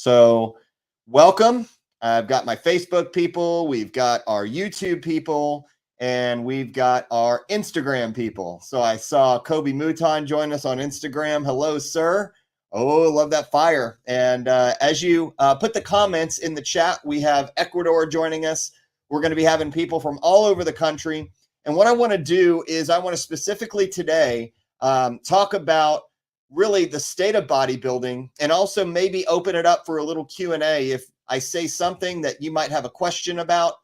So, welcome. I've got my Facebook people, we've got our YouTube people, and we've got our Instagram people. So, I saw Kobe Mouton join us on Instagram. Hello, sir. Oh, love that fire. And as you put the comments in the chat, we have Ecuador joining us. We're going to be having people from all over the country. And what I want to do is I want to specifically today talk about really the state of bodybuilding, and also maybe open it up for a little Q&A if I say something that you might have a question about,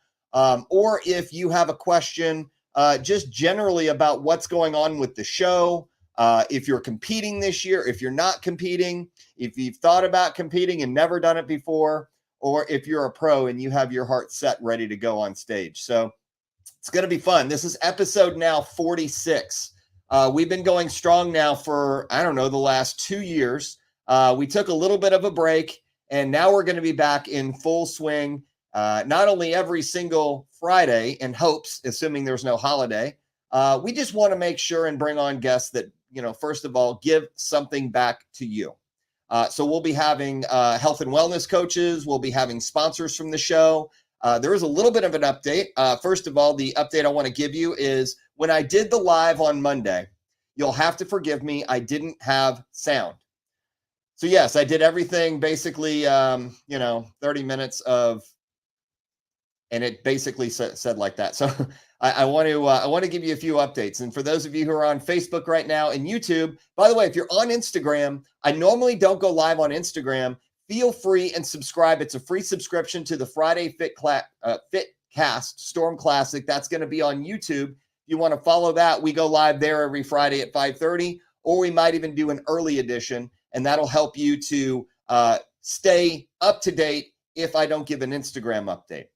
or if you have a question just generally about what's going on with the show, if you're competing this year, if you're not competing, if you've thought about competing and never done it before, or if you're a pro and you have your heart set ready to go on stage. So it's going to be fun. This is episode now 46. We've been going strong now for, I don't know, the last 2 years. We took a little bit of a break, and now we're going to be back in full swing, not only every single Friday in hopes, assuming there's no holiday. We just want to make sure and bring on guests that, first of all, give something back to you. So we'll be having health and wellness coaches. We'll be having sponsors from the show. There is a little bit of an update. First of all, the update I want to give you is when I did the live on Monday, you'll have to forgive me, I didn't have sound. So yes, I did everything basically, 30 minutes of, and it basically said like that. So I want to give you a few updates. And for those of you who are on Facebook right now and YouTube, by the way, if you're on Instagram, I normally don't go live on Instagram. Feel free and subscribe. It's a free subscription to the Friday Fitcast Storm Classic. That's going to be on YouTube. If you want to follow that, we go live there every Friday at 5:30, or we might even do an early edition, and that'll help you to stay up to date if I don't give an Instagram update.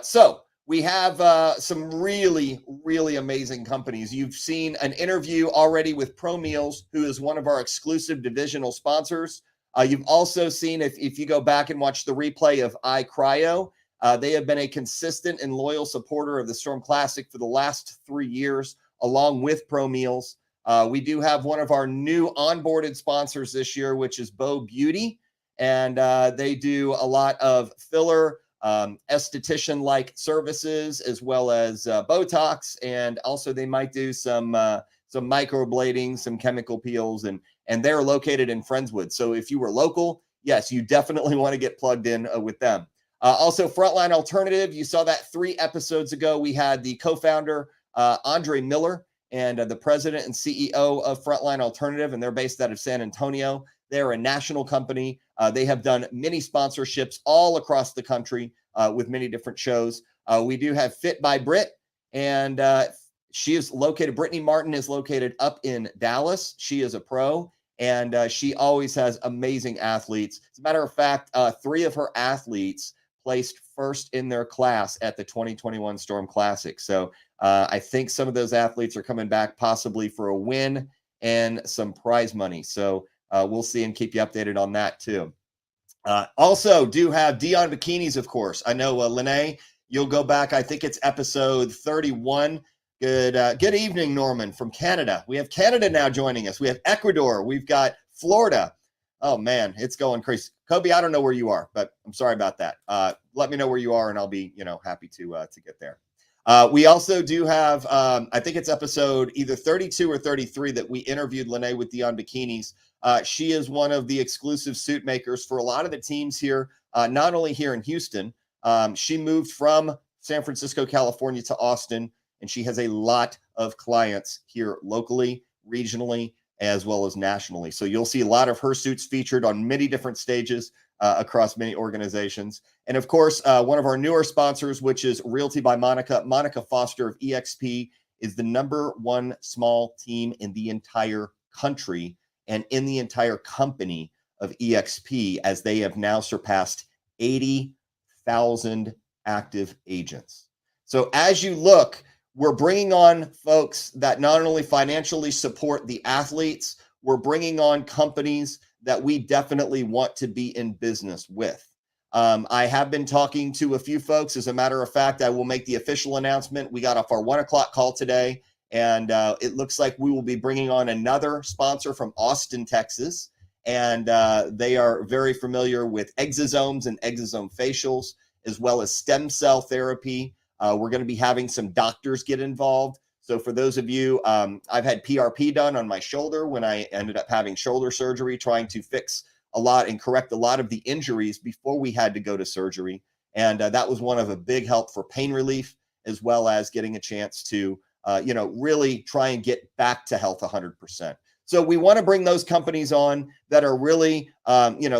So we have some really, really amazing companies. You've seen an interview already with Pro Meals, who is one of our exclusive divisional sponsors. You've also seen, if you go back and watch the replay of iCryo, they have been a consistent and loyal supporter of the Storm Classic for the last 3 years, along with Pro Meals. We do have one of our new onboarded sponsors this year, which is Bow Beauty, and they do a lot of filler, esthetician-like services, as well as Botox, and also they might do some microblading, some chemical peels, and they're located in Friendswood. So if you were local, yes, you definitely want to get plugged in with them. Also, Frontline Alternative, you saw that 3 episodes ago. We had the co-founder, Andre Miller, and the president and CEO of Frontline Alternative, and they're based out of San Antonio. They're a national company. They have done many sponsorships all across the country with many different shows. We do have Fit by Brit, and she is located, Brittany Martin is located up in Dallas. She is a pro, and she always has amazing athletes. As a matter of fact, 3 of her athletes placed first in their class at the 2021 Storm Classic. So I think some of those athletes are coming back possibly for a win and some prize money. So we'll see and keep you updated on that too. Also do have Dion Bikinis, of course. I know Lene, you'll go back. I think it's episode 31. Good evening, Norman from Canada. We have Canada now joining us. We have Ecuador. We've got Florida. Oh man, it's going crazy. Kobe, I don't know where you are, but I'm sorry about that. Let me know where you are, and I'll be, happy to get there. We also do have, I think it's episode either 32 or 33 that we interviewed Lene with Dion Bikinis. She is one of the exclusive suit makers for a lot of the teams here, not only here in Houston. She moved from San Francisco, California to Austin, and she has a lot of clients here locally, regionally, as well as nationally. So you'll see a lot of her suits featured on many different stages across many organizations. And of course, one of our newer sponsors, which is Realty by Monica. Monica Foster of EXP is the #1 small team in the entire country and in the entire company of EXP, as they have now surpassed 80,000 active agents. So as you look, we're bringing on folks that not only financially support the athletes, we're bringing on companies that we definitely want to be in business with. I have been talking to a few folks. As a matter of fact, I will make the official announcement. We got off our 1 o'clock call today, and it looks like we will be bringing on another sponsor from Austin, Texas. and they are very familiar with exosomes and exosome facials, as well as stem cell therapy. We're going to be having some doctors get involved. So for those of you, I've had PRP done on my shoulder when I ended up having shoulder surgery, trying to fix a lot and correct a lot of the injuries before we had to go to surgery. And that was one of a big help for pain relief, as well as getting a chance to, really try and get back to health 100%. So we want to bring those companies on that are really,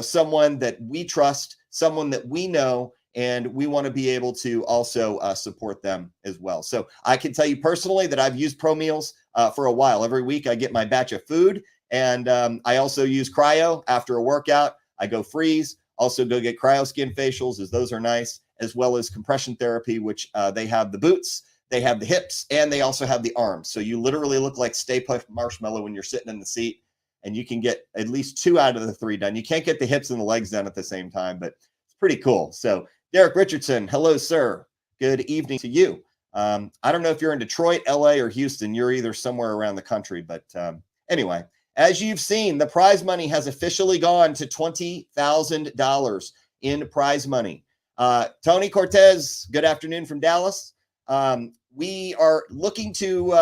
someone that we trust, someone that we know, and we want to be able to also support them as well. So I can tell you personally that I've used Pro Meals for a while. Every week I get my batch of food, and I also use cryo after a workout. I go freeze, also go get cryo skin facials, as those are nice, as well as compression therapy, which they have the boots, they have the hips, and they also have the arms. So you literally look like Stay Puft Marshmallow when you're sitting in the seat, and you can get at least 2 out of the 3 done. You can't get the hips and the legs done at the same time, but it's pretty cool. So Derek Richardson, hello, sir. Good evening to you. I don't know if you're in Detroit, LA, or Houston. You're either somewhere around the country. But anyway, as you've seen, the prize money has officially gone to $20,000 in prize money. Tony Cortez, good afternoon from Dallas. We are looking to,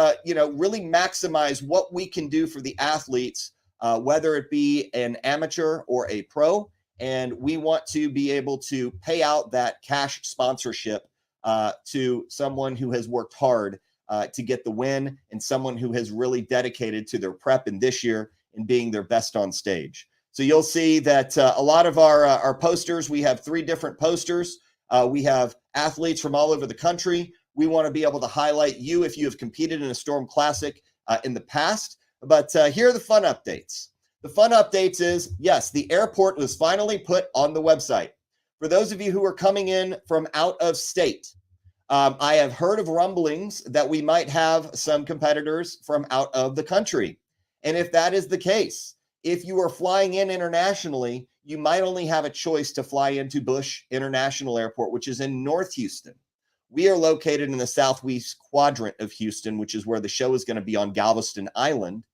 really maximize what we can do for the athletes, whether it be an amateur or a pro. And we want to be able to pay out that cash sponsorship to someone who has worked hard to get the win, and someone who has really dedicated to their prep in this year and being their best on stage. So you'll see that a lot of our posters, we have 3 different posters. We have athletes from all over the country. We want to be able to highlight you if you have competed in a Storm Classic in the past. But here are the fun updates. The fun updates is, yes, the airport was finally put on the website. For those of you who are coming in from out of state, I have heard of rumblings that we might have some competitors from out of the country. And if that is the case, if you are flying in internationally, you might only have a choice to fly into Bush International Airport, which is in North Houston. We are located in the southwest quadrant of Houston, which is where the show is going to be on Galveston Island.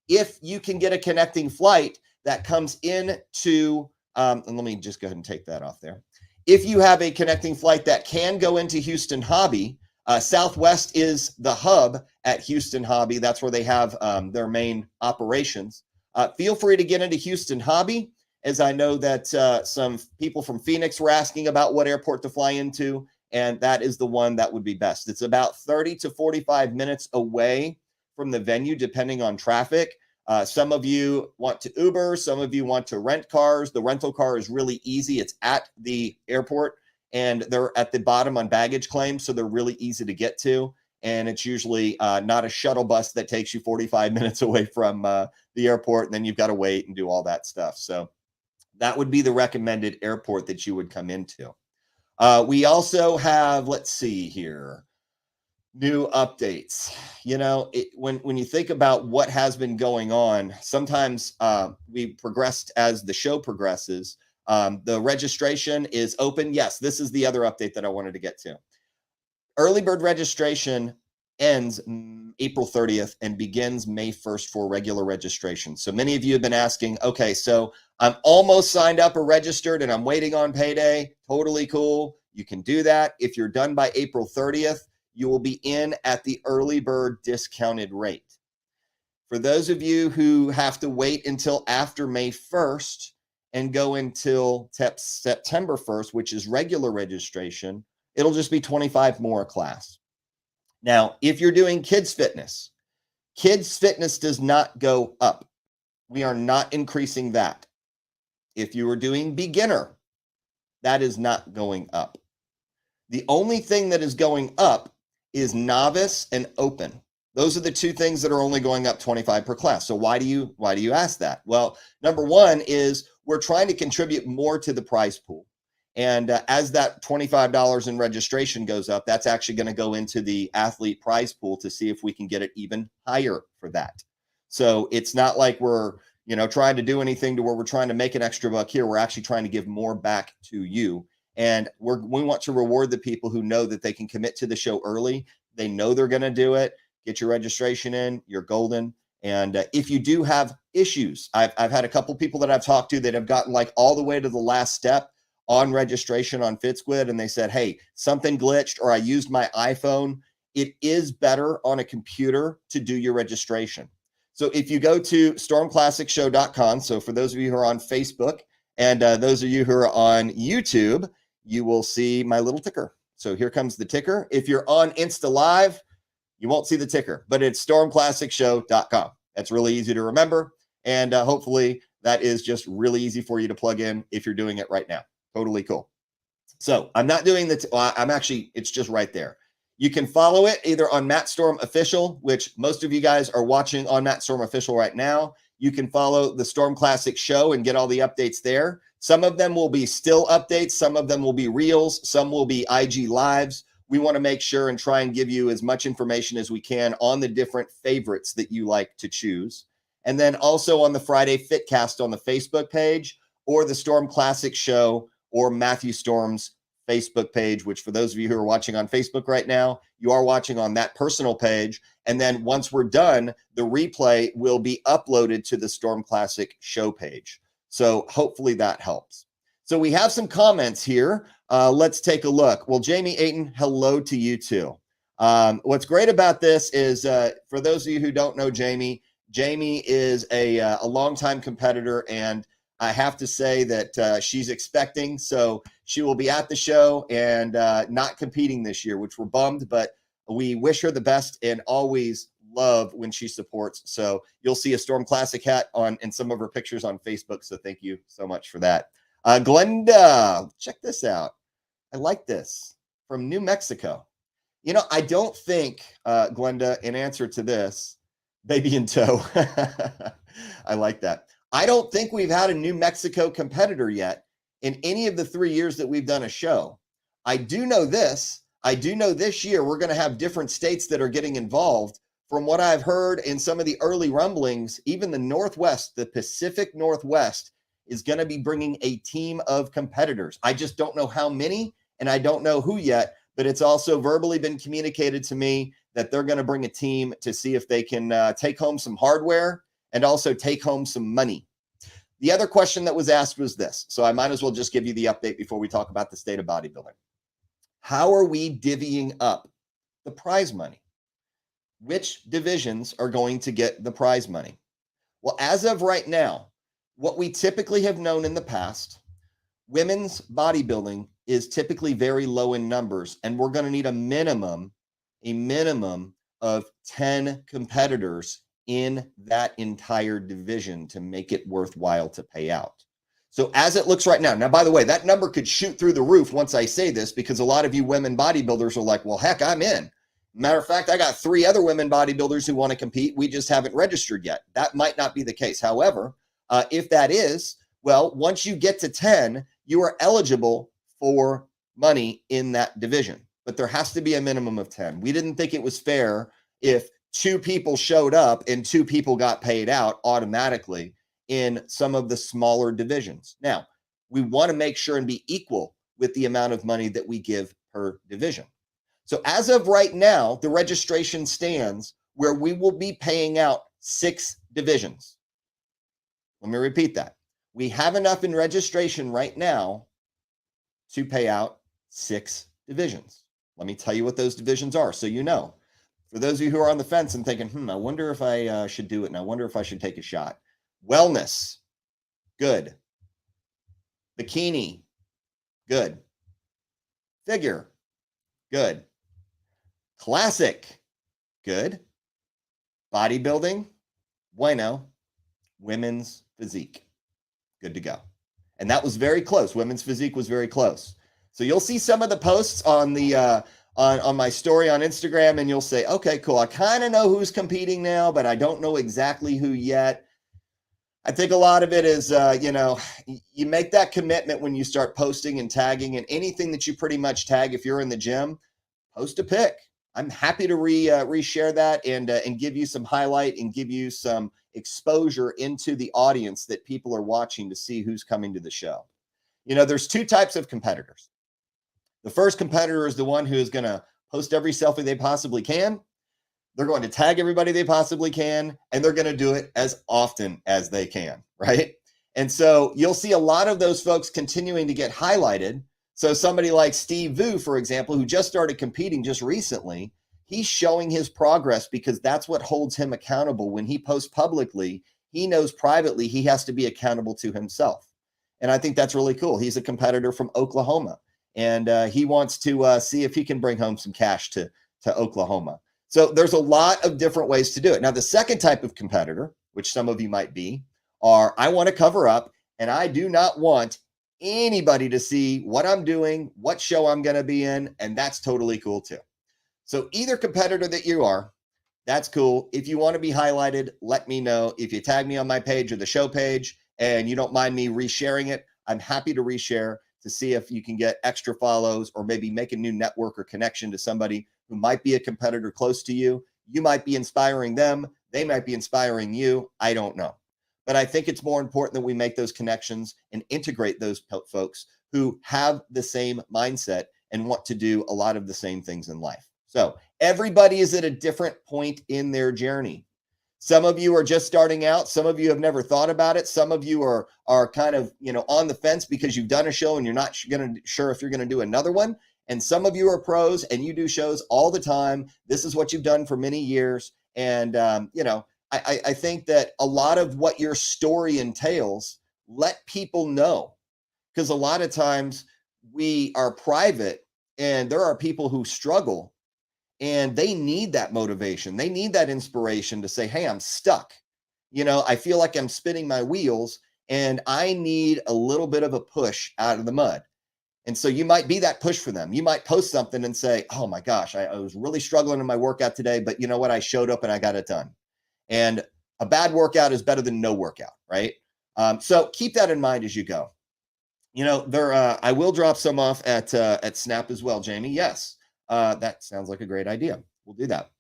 If you can get a connecting flight that comes in to, and let me just go ahead and take that off there. If you have a connecting flight that can go into Houston Hobby, Southwest is the hub at Houston Hobby. That's where they have their main operations. Feel free to get into Houston Hobby, as I know that some people from Phoenix were asking about what airport to fly into, and that is the one that would be best. It's about 30 to 45 minutes away from the venue, depending on traffic. Some of you want to Uber, some of you want to rent cars. The rental car is really easy. It's at the airport, and they're at the bottom on baggage claims, so they're really easy to get to. And it's usually not a shuttle bus that takes you 45 minutes away from the airport, and then you've got to wait and do all that stuff. So that would be the recommended airport that you would come into. We also have, let's see here, new updates. When you think about what has been going on, sometimes we progressed as the show progresses. The registration is open. Yes, this is the other update that I wanted to get to. Early bird registration ends April 30th and begins May 1st for regular registration. So many of you have been asking, okay, so I'm almost signed up or registered and I'm waiting on payday. Totally cool. You can do that. If you're done by April 30th, you will be in at the early bird discounted rate. For those of you who have to wait until after May 1st and go until September 1st, which is regular registration, it'll just be $25 more a class. Now, if you're doing kids fitness does not go up. We are not increasing that. If you are doing beginner, that is not going up. The only thing that is going up is novice and open. Those are the 2 things that are only going up 25 per class. So why do you ask that? Well, number one is we're trying to contribute more to the prize pool. And as that $25 in registration goes up, that's actually going to go into the athlete prize pool to see if we can get it even higher for that. So it's not like we're, trying to do anything to where we're trying to make an extra buck here. We're actually trying to give more back to you. And we want to reward the people who know that they can commit to the show early. They know they're going to do it. Get your registration in. You're golden. And if you do have issues. I've had a couple people that I've talked to that have gotten like all the way to the last step on registration on FitSquid, and they said, hey, something glitched or I used my iPhone. It is better on a computer to do your registration. So if you go to stormclassicshow.com, so for those of you who are on Facebook and those of you who are on YouTube, you will see my little ticker. So here comes the ticker. If you're on Insta Live, you won't see the ticker, but it's stormclassicshow.com. That's really easy to remember. And hopefully that is just really easy for you to plug in if you're doing it right now. Totally cool. So I'm not doing it's just right there. You can follow it either on Matt Storm Official, which most of you guys are watching on Matt Storm Official right now. You can follow the Storm Classic Show and get all the updates there. Some of them will be still updates. Some of them will be reels. Some will be IG lives. We want to make sure and try and give you as much information as we can on the different favorites that you like to choose. And then also on the Friday Fitcast on the Facebook page, or the Storm Classic Show, or Matthew Storm's Facebook page, which for those of you who are watching on Facebook right now, you are watching on that personal page. And then once we're done, the replay will be uploaded to the Storm Classic Show page. So hopefully that helps. So we have some comments here. Let's take a look. Well, Jamie Ayton, hello to you too. What's great about this is, for those of you who don't know Jamie is a longtime competitor, and I have to say that she's expecting, so she will be at the show and not competing this year, which we're bummed, but we wish her the best and always love when she supports. So you'll see a Storm Classic hat in some of her pictures on Facebook. So thank you so much for that. Glenda, check this out. I like this, from New Mexico. You know, I don't think, Glenda, in answer to this, baby in tow. I like that. I don't think we've had a New Mexico competitor yet in any of the 3 years that we've done a show. I do know this. I do know this year we're going to have different states that are getting involved. From what I've heard in some of the early rumblings, even the Northwest, the Pacific Northwest, is going to be bringing a team of competitors. I just don't know how many, and I don't know who yet, but it's also verbally been communicated to me that they're going to bring a team to see if they can take home some hardware and also take home some money. The other question that was asked was this, so I might as well just give you the update before we talk about the state of bodybuilding. How are we divvying up the prize money? Which divisions are going to get the prize money? Well, as of right now, what we typically have known in the past, women's bodybuilding is typically very low in numbers, and we're going to need a minimum of 10 competitors in that entire division to make it worthwhile to pay out. So as it looks right now, by the way, that number could shoot through the roof once I say this, because a lot of you women bodybuilders are like, well, heck, I'm in. Matter of fact, I got 3 other women bodybuilders who want to compete. We just haven't registered yet. That might not be the case. However, if that is, well, once you get to 10, you are eligible for money in that division. But there has to be a minimum of 10. We didn't think it was fair if 2 people showed up and 2 people got paid out automatically in some of the smaller divisions. Now, we want to make sure and be equal with the amount of money that we give per division. So as of right now, the registration stands where we will be paying out 6 divisions. Let me repeat that. We have enough in registration right now to pay out 6 divisions. Let me tell you what those divisions are so you know. For those of you who are on the fence and thinking, I wonder if I should do it, and I wonder if I should take a shot. Wellness, good. Bikini, good. Figure, good. Classic, good. Bodybuilding, bueno. Women's physique, good to go. And that was very close. Women's physique was very close. So you'll see some of the posts on the on my story on Instagram, and you'll say, okay, cool. I kind of know who's competing now, but I don't know exactly who yet. I think a lot of it is, you make that commitment when you start posting and tagging, and anything that you pretty much tag, if you're in the gym, post a pic. I'm happy to reshare that and give you some highlight and give you some exposure into the audience that people are watching to see who's coming to the show. There's 2 types of competitors. The first competitor is the one who is going to post every selfie they possibly can. They're going to tag everybody they possibly can, and they're going to do it as often as they can, right? And so you'll see a lot of those folks continuing to get highlighted. So somebody like Steve Vu, for example, who just started competing just recently, he's showing his progress because that's what holds him accountable. When he posts publicly, he knows privately he has to be accountable to himself. And I think that's really cool. He's a competitor from Oklahoma, and he wants to see if he can bring home some cash to Oklahoma. So there's a lot of different ways to do it. Now, the second type of competitor, which some of you might be, are I want to cover up and I do not want anybody to see what I'm doing, what show I'm going to be in, and that's totally cool too. So either competitor that you are, that's cool. If you want to be highlighted, let me know. If you tag me on my page or the show page and you don't mind me resharing it, I'm happy to reshare to see if you can get extra follows or maybe make a new network or connection to somebody who might be a competitor close to you. You might be inspiring them. They might be inspiring you. I don't know. But I think it's more important that we make those connections and integrate those folks who have the same mindset and want to do a lot of the same things in life. So everybody is at a different point in their journey. Some of you are just starting out. Some of you have never thought about it. Some of you are kind of, on the fence because you've done a show and you're not sure if you're going to do another one. And some of you are pros and you do shows all the time. This is what you've done for many years. And, I think that a lot of what your story entails, let people know, because a lot of times we are private and there are people who struggle and they need that motivation. They need that inspiration to say, hey, I'm stuck. I feel like I'm spinning my wheels and I need a little bit of a push out of the mud. And so you might be that push for them. You might post something and say, oh my gosh, I was really struggling in my workout today, but you know what? I showed up and I got it done. And a bad workout is better than no workout, right? So keep that in mind as you go. I will drop some off at Snap as well, Jamie. Yes, that sounds like a great idea. We'll do that.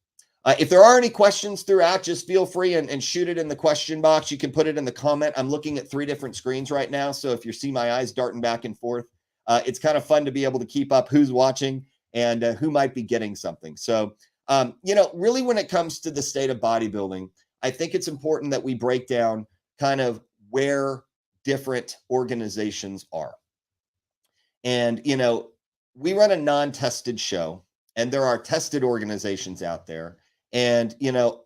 If there are any questions throughout, just feel free and shoot it in the question box. You can put it in the comment. I'm looking at 3 different screens right now. So if you see my eyes darting back and forth, it's kind of fun to be able to keep up who's watching and who might be getting something. So, really when it comes to the state of bodybuilding, I think it's important that we break down kind of where different organizations are. And, we run a non-tested show and there are tested organizations out there. And,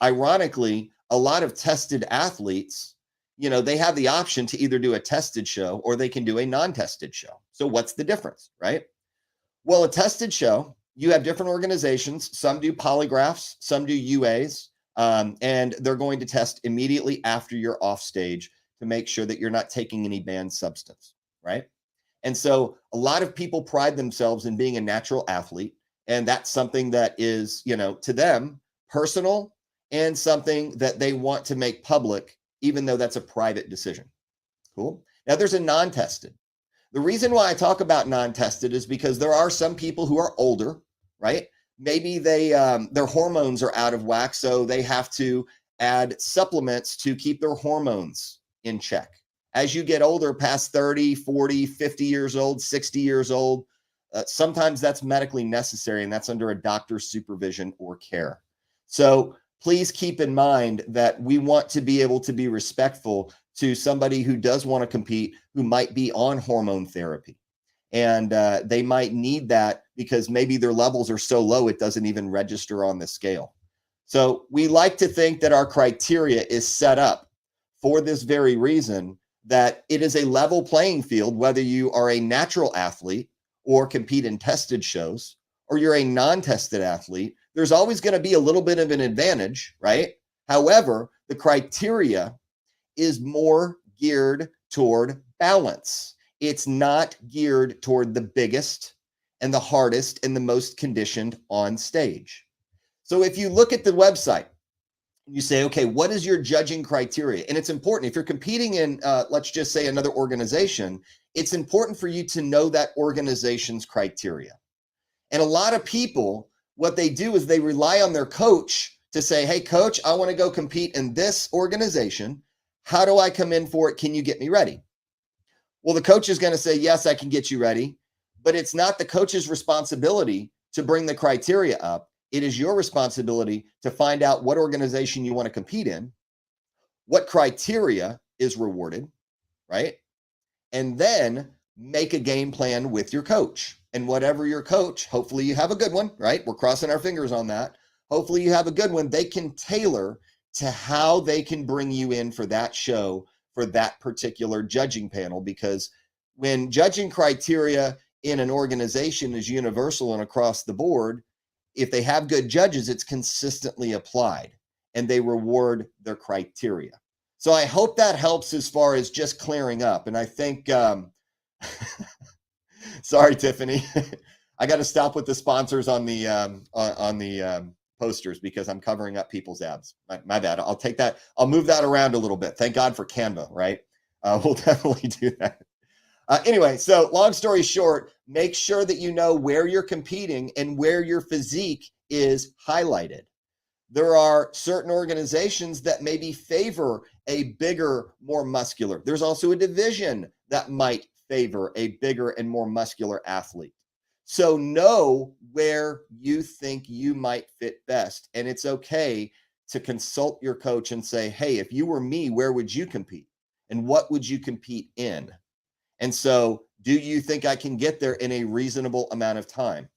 ironically, a lot of tested athletes, they have the option to either do a tested show or they can do a non-tested show. So what's the difference, right? Well, a tested show, you have different organizations. Some do polygraphs, some do UAs, and they're going to test immediately after you're off stage to make sure that you're not taking any banned substance, right? And so a lot of people pride themselves in being a natural athlete. And that's something that is, to them personal and something that they want to make public, even though that's a private decision. Cool. Now there's a non-tested. The reason why I talk about non-tested is because there are some people who are older, right? Maybe their hormones are out of whack, so they have to add supplements to keep their hormones in check. As you get older, past 30, 40, 50 years old, 60 years old, sometimes that's medically necessary, and that's under a doctor's supervision or care. So please keep in mind that we want to be able to be respectful to somebody who does want to compete, who might be on hormone therapy. And they might need that because maybe their levels are so low, it doesn't even register on the scale. So we like to think that our criteria is set up for this very reason, that it is a level playing field, whether you are a natural athlete or compete in tested shows, or you're a non-tested athlete. There's always going to be a little bit of an advantage, right? However, the criteria is more geared toward balance. It's not geared toward the biggest and the hardest and the most conditioned on stage. So if you look at the website, you say, okay, what is your judging criteria? And it's important if you're competing in, let's just say another organization, it's important for you to know that organization's criteria. And a lot of people, what they do is they rely on their coach to say, hey, coach, I want to go compete in this organization. How do I come in for it? Can you get me ready? Well, the coach is going to say, yes, I can get you ready. But it's not the coach's responsibility to bring the criteria up. it is your responsibility to find out what organization you want to compete in, what criteria is rewarded, right? And then make a game plan with your coach. And whatever your coach, hopefully you have a good one, right? We're crossing our fingers on that. Hopefully you have a good one. They can tailor to how they can bring you in for that show, for that particular judging panel, because when judging criteria in an organization is universal and across the board, if they have good judges, it's consistently applied and they reward their criteria. So I hope that helps as far as just clearing up. And I think, sorry, Tiffany, I got to stop with the sponsors on the posters because I'm covering up people's abs. My bad. I'll take that. I'll move that around a little bit. Thank God for Canva, right? We'll definitely do that. Anyway, so long story short, make sure that you know where you're competing and where your physique is highlighted. There are certain organizations that maybe favor a bigger, more muscular. There's also a division that might favor a bigger and more muscular athlete. So know where you think you might fit best. And it's okay to consult your coach and say, hey, if you were me, where would you compete? And what would you compete in? And so, do you think I can get there in a reasonable amount of time?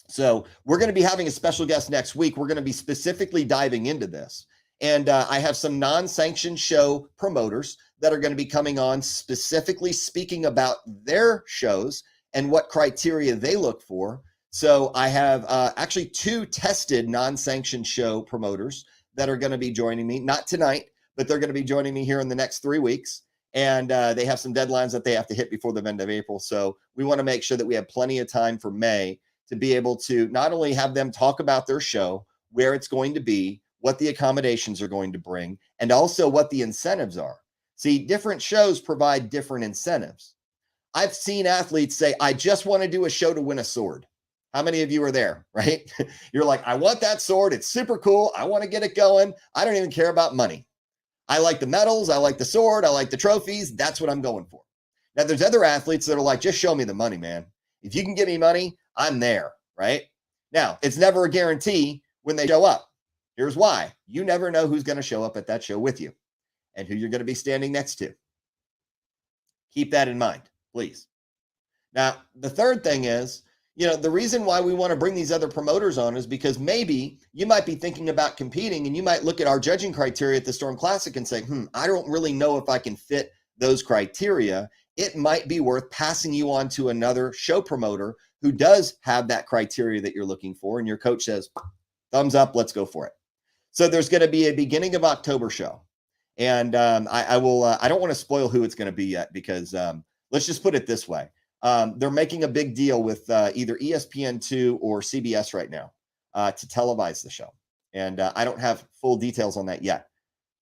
So we're going to be having a special guest next week. We're going to be specifically diving into this. And I have some non-sanctioned show promoters that are going to be coming on specifically speaking about their shows and what criteria they look for. So I have actually 2 tested non-sanctioned show promoters that are going to be joining me, not tonight, but they're going to be joining me here in the next 3 weeks. And they have some deadlines that they have to hit before the end of April. So we want to make sure that we have plenty of time for May to be able to not only have them talk about their show, where it's going to be, what the accommodations are going to bring, and also what the incentives are. See, different shows provide different incentives. I've seen athletes say, I just want to do a show to win a sword. How many of you are there, right? You're like, I want that sword. It's super cool. I want to get it going. I don't even care about money. I like the medals. I like the sword. I like the trophies. That's what I'm going for. Now, there's other athletes that are like, just show me the money, man. If you can give me money, I'm there, right? Now, it's never a guarantee when they show up. Here's why. You never know who's going to show up at that show with you and who you're going to be standing next to. Keep that in mind, please. Now, the third thing is, the reason why we want to bring these other promoters on is because maybe you might be thinking about competing and you might look at our judging criteria at the Storm Classic and say, I don't really know if I can fit those criteria. It might be worth passing you on to another show promoter who does have that criteria that you're looking for. And your coach says, thumbs up, let's go for it. So there's going to be a beginning of October show. And I don't want to spoil who it's going to be yet because let's just put it this way. They're making a big deal with either ESPN2 or CBS right now to televise the show. And I don't have full details on that yet.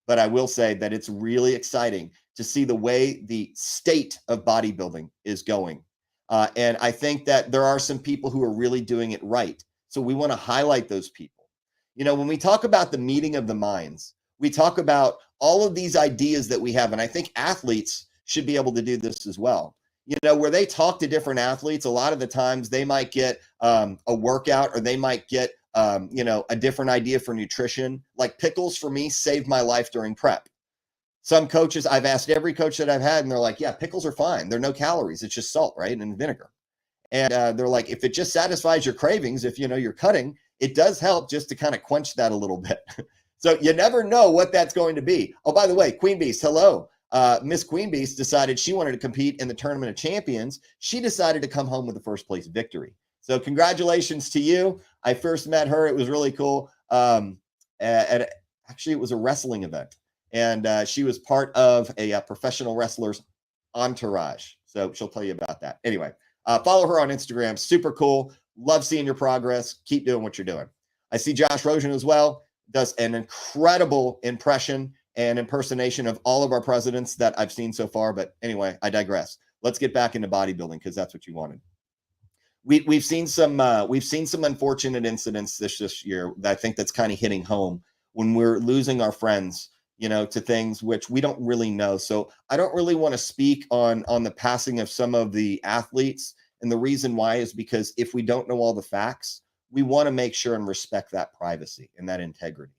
But I will say that it's really exciting to see the way the state of bodybuilding is going. And I think that there are some people who are really doing it right. So we want to highlight those people. When we talk about the meeting of the minds, we talk about all of these ideas that we have. And I think athletes should be able to do this as well. Where they talk to different athletes, a lot of the times they might get a workout or they might get, a different idea for nutrition. Like pickles for me saved my life during prep. Some coaches, I've asked every coach that I've had, and they're like, yeah, pickles are fine. They're no calories. It's just salt, right? And vinegar. And they're like, if it just satisfies your cravings, if you're cutting, it does help just to kind of quench that a little bit. So you never know what that's going to be. Oh, by the way, Queen Beast, hello. Miss Queen Beast decided she wanted to compete in the Tournament of Champions. She decided to come home with a first place victory. So congratulations to you. I first met her. It was really cool. Actually, it was a wrestling event. And she was part of a professional wrestler's entourage. So she'll tell you about that. Anyway, follow her on Instagram. Super cool. Love seeing your progress. Keep doing what you're doing. I see Josh Rosen as well. Does an incredible impression and impersonation of all of our presidents that I've seen so far. But anyway, I digress. Let's get back into bodybuilding because that's what you wanted. We've seen some unfortunate incidents this year that I think that's kind of hitting home when we're losing our friends, to things which we don't really know. So I don't really want to speak on the passing of some of the athletes. And the reason why is because if we don't know all the facts, we want to make sure and respect that privacy and that integrity.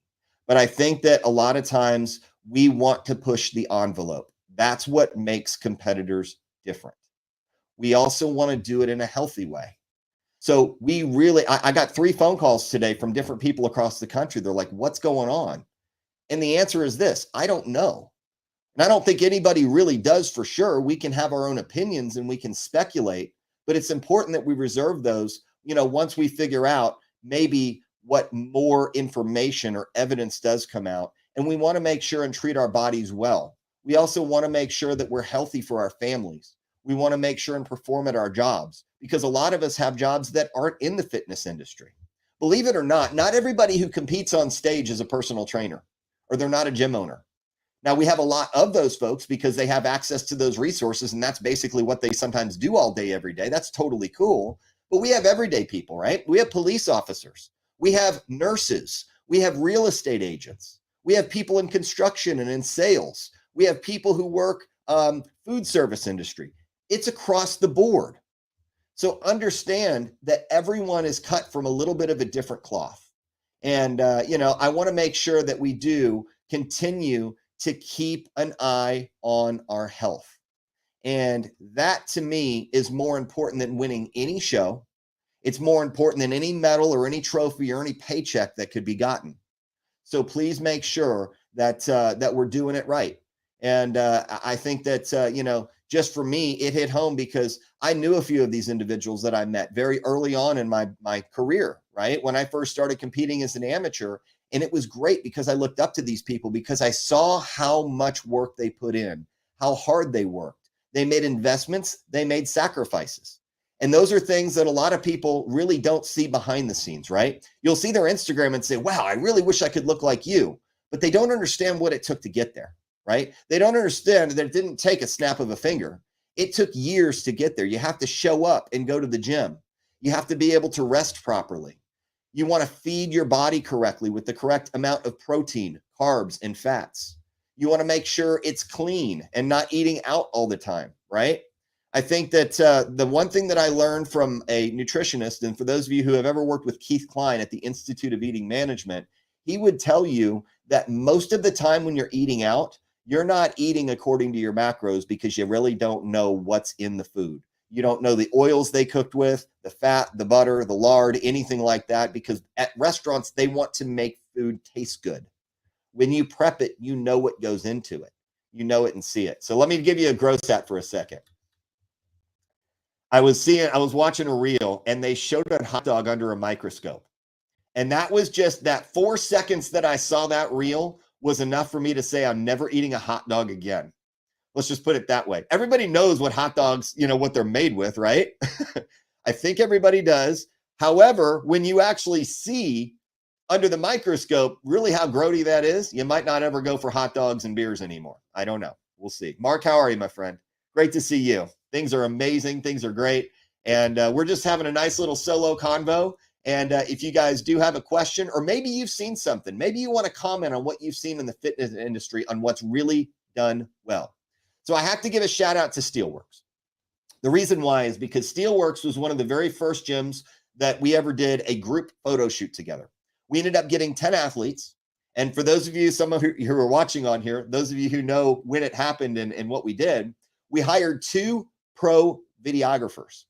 But I think that a lot of times we want to push the envelope. That's what makes competitors different. We also want to do it in a healthy way. So I got 3 phone calls today from different people across the country. They're like, what's going on? And the answer is this: I don't know. And I don't think anybody really does for sure. We can have our own opinions and we can speculate, but it's important that we reserve those, once we figure out maybe what more information or evidence does come out. And we want to make sure and treat our bodies well. We also want to make sure that we're healthy for our families. We want to make sure and perform at our jobs, because a lot of us have jobs that aren't in the fitness industry. Believe it or not everybody who competes on stage is a personal trainer, or they're not a gym owner. Now, we have a lot of those folks because they have access to those resources, and that's basically what they sometimes do all day, every day. That's totally cool. But we have everyday people, right? We have police officers. We have nurses. We have real estate agents. We have people in construction and in sales. We have people who work food service industry. It's across the board. So understand that everyone is cut from a little bit of a different cloth. And, I want to make sure that we do continue to keep an eye on our health. And that, to me, is more important than winning any show. It's more important than any medal or any trophy or any paycheck that could be gotten. So please make sure that that we're doing it right. And I think that, just for me, it hit home because I knew a few of these individuals that I met very early on in my career, right? When I first started competing as an amateur. And it was great because I looked up to these people because I saw how much work they put in, how hard they worked. They made investments, they made sacrifices. And those are things that a lot of people really don't see behind the scenes, right? You'll see their Instagram and say, wow, I really wish I could look like you. But they don't understand what it took to get there, right? They don't understand that it didn't take a snap of a finger. It took years to get there. You have to show up and go to the gym. You have to be able to rest properly. You want to feed your body correctly with the correct amount of protein, carbs, and fats. You want to make sure it's clean and not eating out all the time, right? I think that the one thing that I learned from a nutritionist, and for those of you who have ever worked with Keith Klein at the Institute of Eating Management, he would tell you that most of the time when you're eating out, you're not eating according to your macros because you really don't know what's in the food. You don't know the oils they cooked with, the fat, the butter, the lard, anything like that, because at restaurants, they want to make food taste good. When you prep it, you know what goes into it. You know it and see it. So let me give you a gross stat for a second. I was watching a reel and they showed a hot dog under a microscope. And that was just that 4 seconds that I saw that reel was enough for me to say, I'm never eating a hot dog again. Let's just put it that way. Everybody knows what hot dogs, what they're made with, right? I think everybody does. However, when you actually see under the microscope really how grody that is, you might not ever go for hot dogs and beers anymore. I don't know. We'll see. Mark, how are you, my friend? Great to see you. Things are amazing. Things are great. And we're just having a nice little solo convo. And if you guys do have a question, or maybe you've seen something, maybe you want to comment on what you've seen in the fitness industry on what's really done well. So I have to give a shout out to Steelworks. The reason why is because Steelworks was one of the very first gyms that we ever did a group photo shoot together. We ended up getting 10 athletes. And for those of you, some of you who are watching on here, those of you who know when it happened and what we did, we hired 2 pro videographers.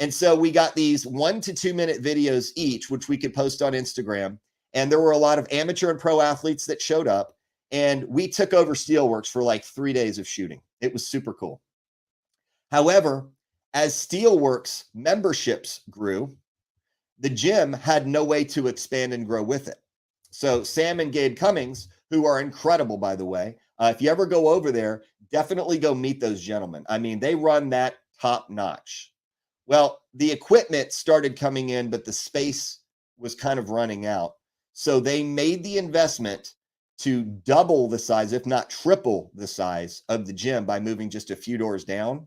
And so we got these 1 to 2 minute videos each, which we could post on Instagram. And there were a lot of amateur and pro athletes that showed up. And we took over Steelworks for like 3 days of shooting. It was super cool. However, as Steelworks memberships grew, the gym had no way to expand and grow with it. So Sam and Gabe Cummings, who are incredible, by the way, if you ever go over there, definitely go meet those gentlemen. I mean, they run that top notch. Well, the equipment started coming in, but the space was kind of running out. So they made the investment to double the size, if not triple the size of the gym by moving just a few doors down.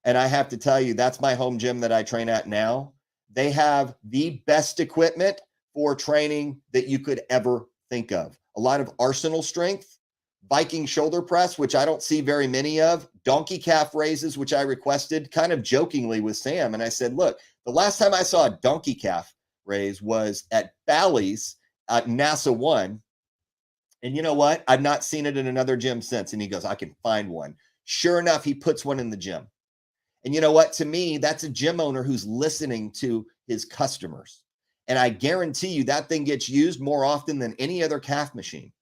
And I have to tell you, that's my home gym that I train at now. They have the best equipment for training that you could ever think of. A lot of arsenal strength, Viking shoulder press, which I don't see very many of, donkey calf raises, which I requested kind of jokingly with Sam. And I said, look, the last time I saw a donkey calf raise was at Bally's at NASA One. And you know what? I've not seen it in another gym since. And he goes, I can find one. Sure enough, he puts one in the gym. And you know what? To me, that's a gym owner who's listening to his customers. And I guarantee you that thing gets used more often than any other calf machine.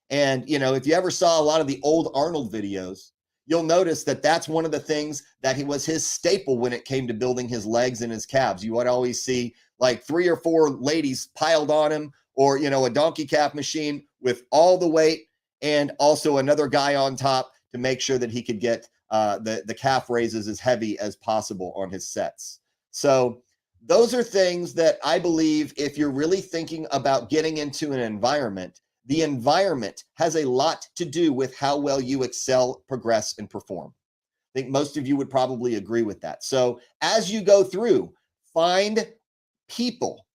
And, you know, if you ever saw a lot of the old Arnold videos, you'll notice that that's one of the things that he was his staple when it came to building his legs and his calves. You would always see like 3 or 4 ladies piled on him, or, you know, a donkey calf machine with all the weight and also another guy on top to make sure that he could get the calf raises as heavy as possible on his sets. So those are things that I believe, if you're really thinking about getting into an environment, the environment has a lot to do with how well you excel, progress, and perform. I think most of you would probably agree with that. So as you go through, find people,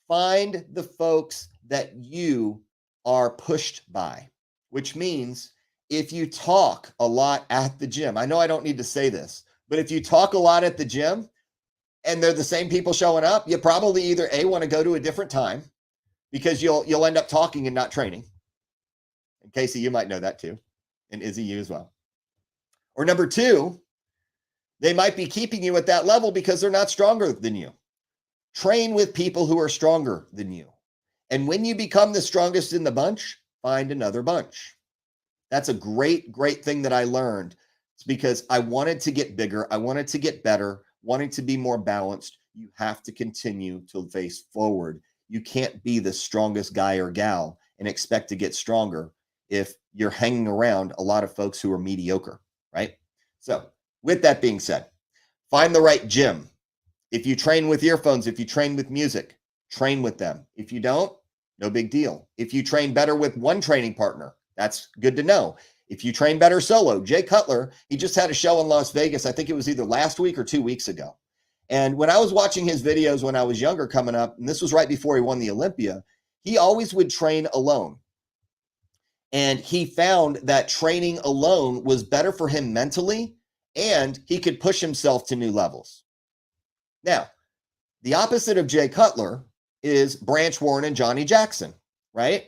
find the folks that you are pushed by, which means if you talk a lot at the gym, I know I don't need to say this, but if you talk a lot at the gym and they're the same people showing up, you probably either A, want to go to a different time, because you'll end up talking and not training. And Casey, you might know that too. And Izzy, you as well. Or number 2, they might be keeping you at that level because they're not stronger than you. Train with people who are stronger than you. And when you become the strongest in the bunch, find another bunch. That's a great, great thing that I learned. It's because I wanted to get bigger. I wanted to get better, wanting to be more balanced. You have to continue to face forward. You can't be the strongest guy or gal and expect to get stronger if you're hanging around a lot of folks who are mediocre, right? So with that being said, find the right gym. If you train with earphones, if you train with music, train with them. If you don't, no big deal. If you train better with one training partner, that's good to know. If you train better solo, Jay Cutler, he just had a show in Las Vegas. I think it was either last week or 2 weeks ago. And when I was watching his videos when I was younger coming up, and this was right before he won the Olympia, he always would train alone. And he found that training alone was better for him mentally, and he could push himself to new levels. Now, the opposite of Jay Cutler is Branch Warren and Johnny Jackson, right?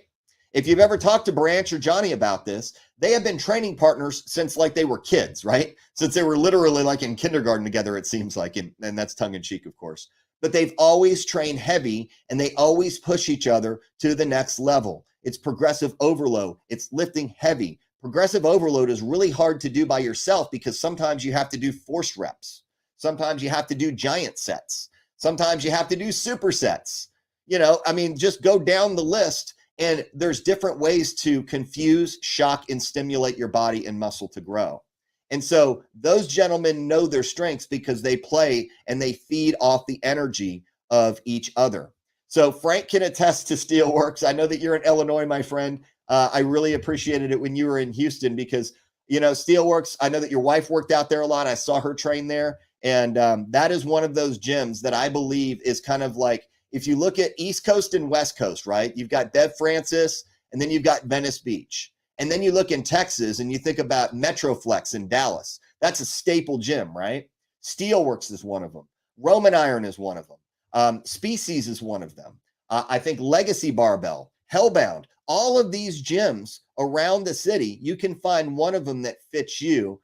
If you've ever talked to Branch or Johnny about this, they have been training partners since like they were kids, right? Since they were literally like in kindergarten together, it seems like, and that's tongue in cheek, of course. But they've always trained heavy and they always push each other to the next level. It's progressive overload. It's lifting heavy. Progressive overload is really hard to do by yourself because sometimes you have to do forced reps. Sometimes you have to do giant sets. Sometimes you have to do supersets. You know, I mean, just go down the list. And there's different ways to confuse, shock, and stimulate your body and muscle to grow. And so those gentlemen know their strengths because they play and they feed off the energy of each other. So Frank can attest to Steelworks. I know that you're in Illinois, my friend. I really appreciated it when you were in Houston because, you know, Steelworks, I know that your wife worked out there a lot. I saw her train there. And that is one of those gyms that I believe is kind of like, if you look at East Coast and West Coast, right, you've got Bev Francis, and then you've got Venice Beach. And then you look in Texas and you think about Metroflex in Dallas. That's a staple gym, right? Steelworks is one of them. Roman Iron is one of them. Species is one of them. I think Legacy Barbell, Hellbound, all of these gyms around the city, you can find one of them that fits you.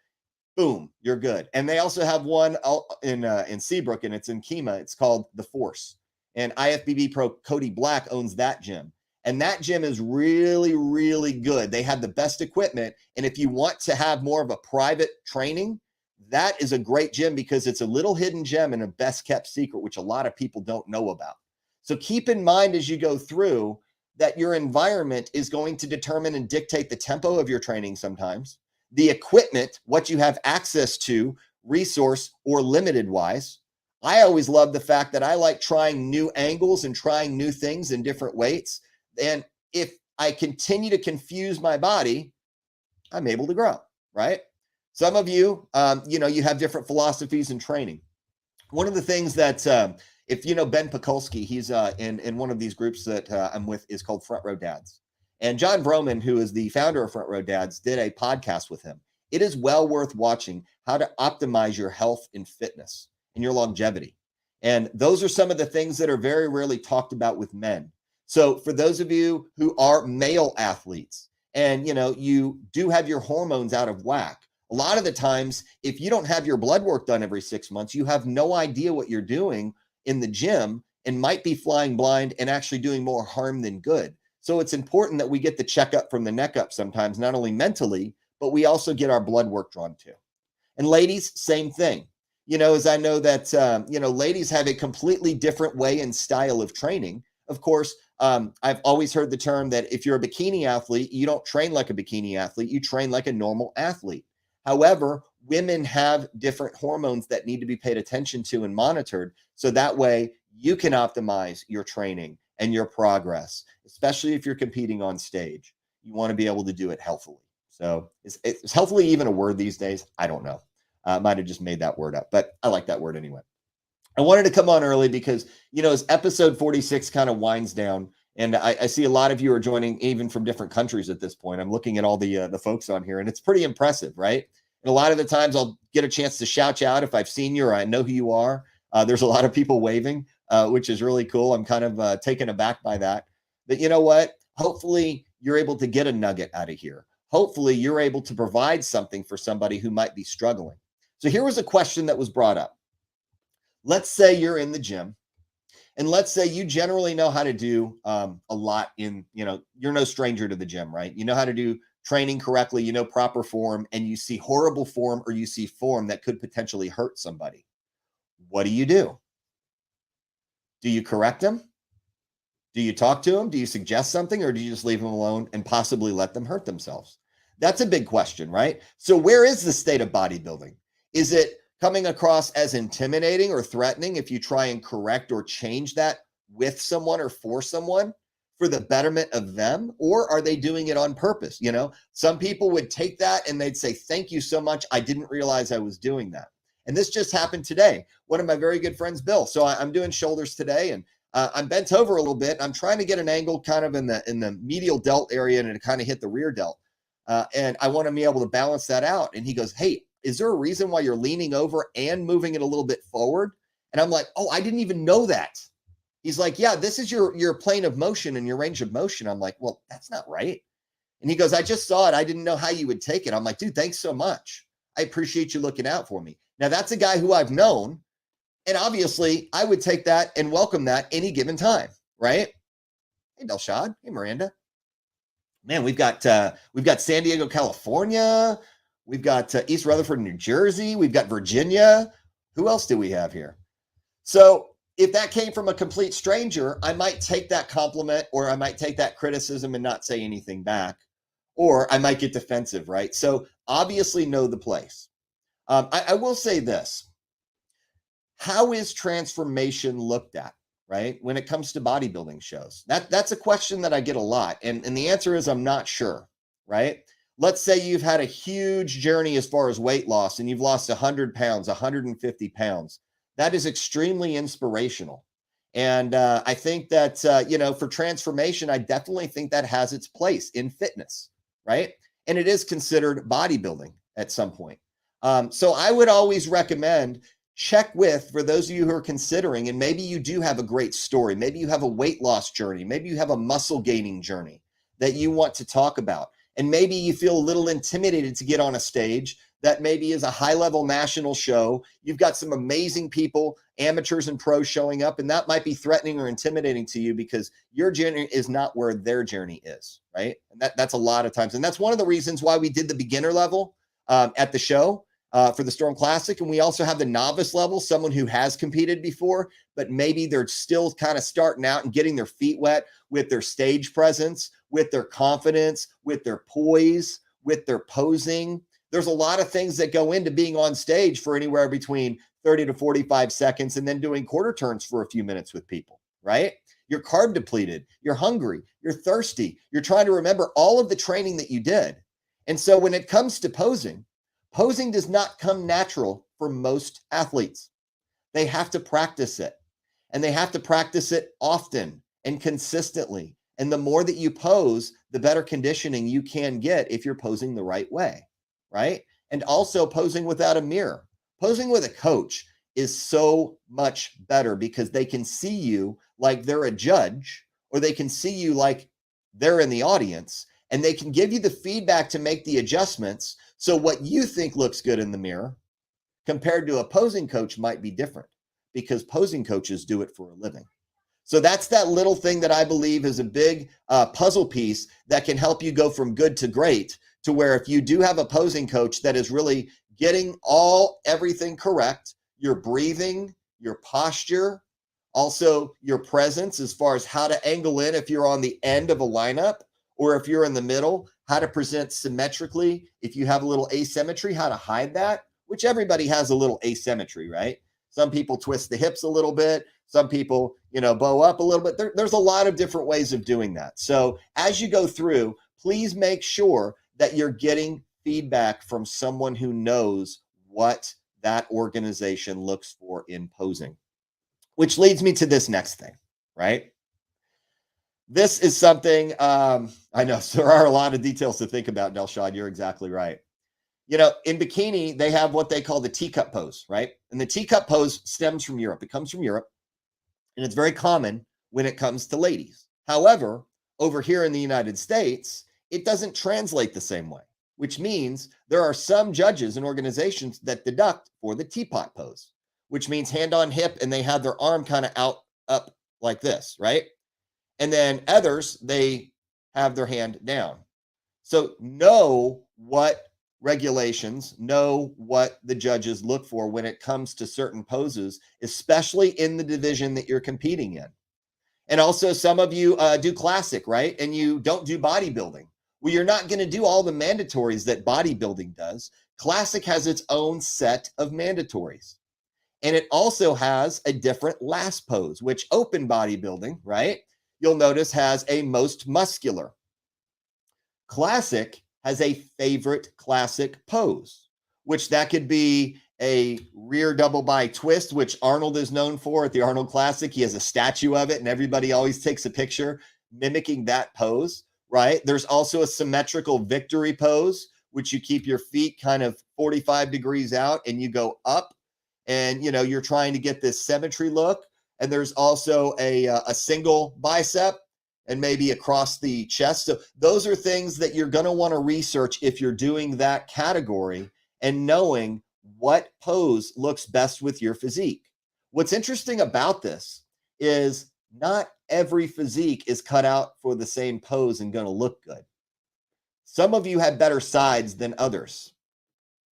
Boom, you're good. And they also have one in Seabrook, and it's in Kemah. It's called The Force. And IFBB Pro Cody Black owns that gym. And that gym is really, really good. They have the best equipment. And if you want to have more of a private training, that is a great gym because it's a little hidden gem and a best kept secret, which a lot of people don't know about. So keep in mind as you go through that your environment is going to determine and dictate the tempo of your training sometimes. The equipment, what you have access to, resource or limited wise. I always love the fact that I like trying new angles and trying new things in different weights. And if I continue to confuse my body, I'm able to grow, right? Some of you, you have different philosophies in training. One of the things that, if you know Ben Pekulski, he's in one of these groups that I'm with is called Front Row Dads. And John Broman, who is the founder of Front Row Dads, did a podcast with him. It is well worth watching how to optimize your health and fitness and your longevity. And those are some of the things that are very rarely talked about with men. So for those of you who are male athletes and you do have your hormones out of whack, a lot of the times, if you don't have your blood work done every 6 months, you have no idea what you're doing in the gym and might be flying blind and actually doing more harm than good. So it's important that we get the checkup from the neck up sometimes, not only mentally, but we also get our blood work drawn too. And ladies, same thing. As I know that, ladies have a completely different way and style of training. Of course, I've always heard the term that if you're a bikini athlete, you don't train like a bikini athlete, you train like a normal athlete. However, women have different hormones that need to be paid attention to and monitored. So that way you can optimize your training and your progress, especially if you're competing on stage. You want to be able to do it healthily. So is healthily even a word these days? I don't know. Might have just made that word up, but I like that word anyway. I wanted to come on early because, as episode 46 kind of winds down, and I see a lot of you are joining even from different countries at this point. I'm looking at all the folks on here, and it's pretty impressive, right? And a lot of the times I'll get a chance to shout you out if I've seen you or I know who you are. There's a lot of people waving, which is really cool. I'm kind of taken aback by that. But you know what? Hopefully you're able to get a nugget out of here. Hopefully you're able to provide something for somebody who might be struggling. So here was a question that was brought up. Let's say you're in the gym, and let's say you generally know how to do a lot you're no stranger to the gym, right? You know how to do training correctly, proper form, and you see horrible form or you see form that could potentially hurt somebody. What do you do? Do you correct them? Do you talk to them? Do you suggest something, or do you just leave them alone and possibly let them hurt themselves? That's a big question, right? So where is the state of bodybuilding? Is it coming across as intimidating or threatening if you try and correct or change that with someone or for someone for the betterment of them? Or are they doing it on purpose? Some people would take that and they'd say, thank you so much. I didn't realize I was doing that. And this just happened today. One of my very good friends, Bill. So I'm doing shoulders today, and I'm bent over a little bit. I'm trying to get an angle kind of in the medial delt area and to kind of hit the rear delt. And I want to be able to balance that out. And he goes, hey, is there a reason why you're leaning over and moving it a little bit forward? And I'm like, oh, I didn't even know that. He's like, yeah, this is your plane of motion and your range of motion. I'm like, well, that's not right. And he goes, I just saw it. I didn't know how you would take it. I'm like, dude, thanks so much. I appreciate you looking out for me. Now, that's a guy who I've known. And obviously, I would take that and welcome that any given time, right? Hey, Delshad. Hey, Miranda. Man, we've got San Diego, California. We've got East Rutherford, New Jersey. We've got Virginia. Who else do we have here? So if that came from a complete stranger, I might take that compliment, or I might take that criticism and not say anything back, or I might get defensive, right? So obviously know the place. I will say this. How is transformation looked at, right? When it comes to bodybuilding shows? That's a question that I get a lot. And the answer is I'm not sure, right? Let's say you've had a huge journey as far as weight loss and you've lost 100 pounds, 150 pounds. That is extremely inspirational. And I think that, for transformation, I definitely think that has its place in fitness, right? And it is considered bodybuilding at some point. So I would always recommend check with, for those of you who are considering, and maybe you do have a great story. Maybe you have a weight loss journey. Maybe you have a muscle gaining journey that you want to talk about. And maybe you feel a little intimidated to get on a stage that maybe is a high-level national show. You've got some amazing people, amateurs and pros showing up, and that might be threatening or intimidating to you because your journey is not where their journey is, right? And that's a lot of times. And that's one of the reasons why we did the beginner level at the show for the Storm Classic. And we also have the novice level, someone who has competed before, but maybe they're still kind of starting out and getting their feet wet with their stage presence, with their confidence, with their poise, with their posing. There's a lot of things that go into being on stage for anywhere between 30 to 45 seconds and then doing quarter turns for a few minutes with people, right? You're carb depleted, you're hungry, you're thirsty, you're trying to remember all of the training that you did. And so when it comes to posing, posing does not come natural for most athletes. They have to practice it, and they have to practice it often and consistently. And the more that you pose, the better conditioning you can get if you're posing the right way, right? And also posing without a mirror. Posing with a coach is so much better because they can see you like they're a judge, or they can see you like they're in the audience, and they can give you the feedback to make the adjustments. So what you think looks good in the mirror compared to a posing coach might be different, because posing coaches do it for a living. So that's that little thing that I believe is a big puzzle piece that can help you go from good to great, to where if you do have a posing coach that is really getting everything correct, your breathing, your posture, also your presence as far as how to angle in if you're on the end of a lineup, or if you're in the middle, how to present symmetrically. If you have a little asymmetry, how to hide that, which everybody has a little asymmetry, right? Some people twist the hips a little bit. Some people, bow up a little bit. There's a lot of different ways of doing that. So as you go through, please make sure that you're getting feedback from someone who knows what that organization looks for in posing, which leads me to this next thing, right? This is something, I know so there are a lot of details to think about, Delshad. You're exactly right. In bikini, they have what they call the teacup pose, right? And the teacup pose stems from Europe. It comes from Europe, and it's very common when it comes to ladies. However, over here in the United States, it doesn't translate the same way, which means there are some judges and organizations that deduct for the teapot pose, which means hand on hip, and they have their arm kind of up like this, right? And then others, they have their hand down. So know what regulations, know what the judges look for when it comes to certain poses, especially in the division that you're competing in. And also, some of you do classic, right? And you don't do bodybuilding. Well, you're not going to do all the mandatories that bodybuilding does. Classic has its own set of mandatories. And it also has a different last pose, which open bodybuilding, right, you'll notice has a most muscular. Classic has a favorite classic pose, which that could be a rear double by twist, which Arnold is known for at the Arnold Classic. He has a statue of it, and everybody always takes a picture mimicking that pose, right? There's also a symmetrical victory pose, which you keep your feet kind of 45 degrees out and you go up, and you're trying to get this symmetry look. And there's also a single bicep and maybe across the chest. So those are things that you're going to want to research if you're doing that category, and knowing what pose looks best with your physique. What's interesting about this is not every physique is cut out for the same pose and going to look good. Some of you have better sides than others.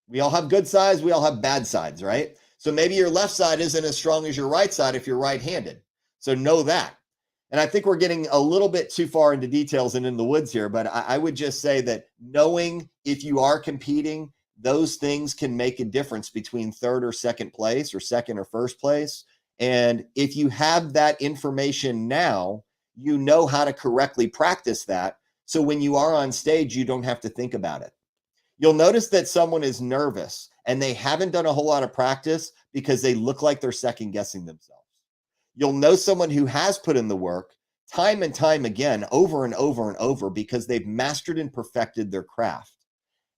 We all have good sides. We all have bad sides, right? So maybe your left side isn't as strong as your right side if you're right-handed. So know that. And I think we're getting a little bit too far into details and in the woods here, but I would just say that knowing if you are competing, those things can make a difference between third or second place, or second or first place. And if you have that information now, you know how to correctly practice that. So when you are on stage, you don't have to think about it. You'll notice that someone is nervous and they haven't done a whole lot of practice because they look like they're second guessing themselves. You'll know someone who has put in the work time and time again, over and over and over, because they've mastered and perfected their craft.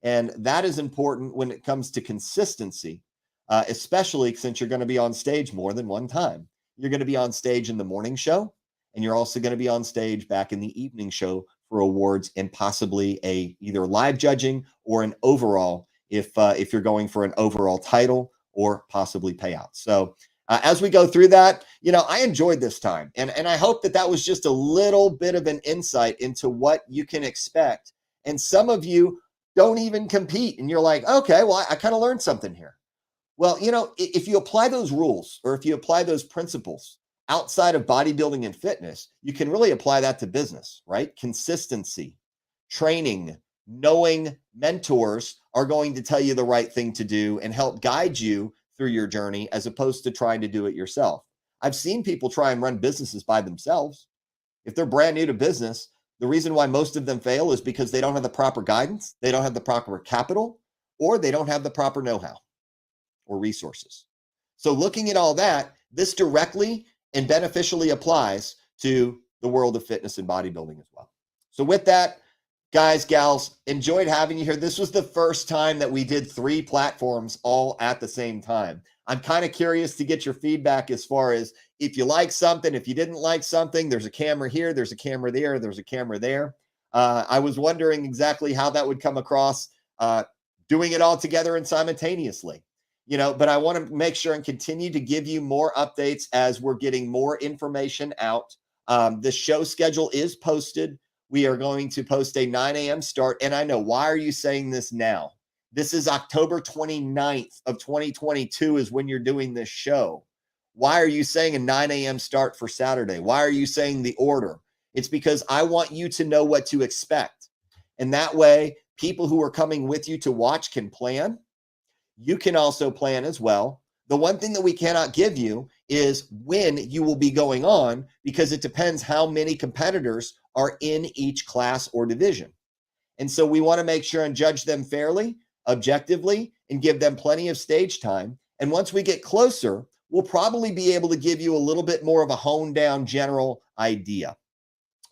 And that is important when it comes to consistency, especially since you're going to be on stage more than one time. You're going to be on stage in the morning show, and you're also going to be on stage back in the evening show for awards, and possibly either live judging or an overall, if you're going for an overall title or possibly payout. So as we go through that, I enjoyed this time, and I hope that was just a little bit of an insight into what you can expect. And some of you don't even compete, and you're like, okay, well, I kind of learned something here. Well, if you apply those rules, or if you apply those principles outside of bodybuilding and fitness, you can really apply that to business, right? Consistency, training, knowing mentors are going to tell you the right thing to do and help guide you through your journey, as opposed to trying to do it yourself. I've seen people try and run businesses by themselves. If they're brand new to business, the reason why most of them fail is because they don't have the proper guidance, they don't have the proper capital, or they don't have the proper know-how or resources. So looking at all that, this directly and beneficially applies to the world of fitness and bodybuilding as well. So with that, Guys, gals, enjoyed having you here. This was the first time that we did 3 platforms all at the same time. I'm kind of curious to get your feedback as far as if you like something, if you didn't like something. There's a camera here, there's a camera there, there's a camera there. I was wondering exactly how that would come across, doing it all together and simultaneously. But I want to make sure and continue to give you more updates as we're getting more information out. The show schedule is posted. We are going to post a 9 a.m. start. And I know, why are you saying this now? This is October 29th of 2022 is when you're doing this show. Why are you saying a 9 a.m. start for Saturday? Why are you saying the order? It's because I want you to know what to expect. And that way, people who are coming with you to watch can plan. You can also plan as well. The one thing that we cannot give you is when you will be going on, because it depends how many competitors are in each class or division. And so we want to make sure and judge them fairly, objectively, and give them plenty of stage time. And once we get closer, we'll probably be able to give you a little bit more of a honed down general idea.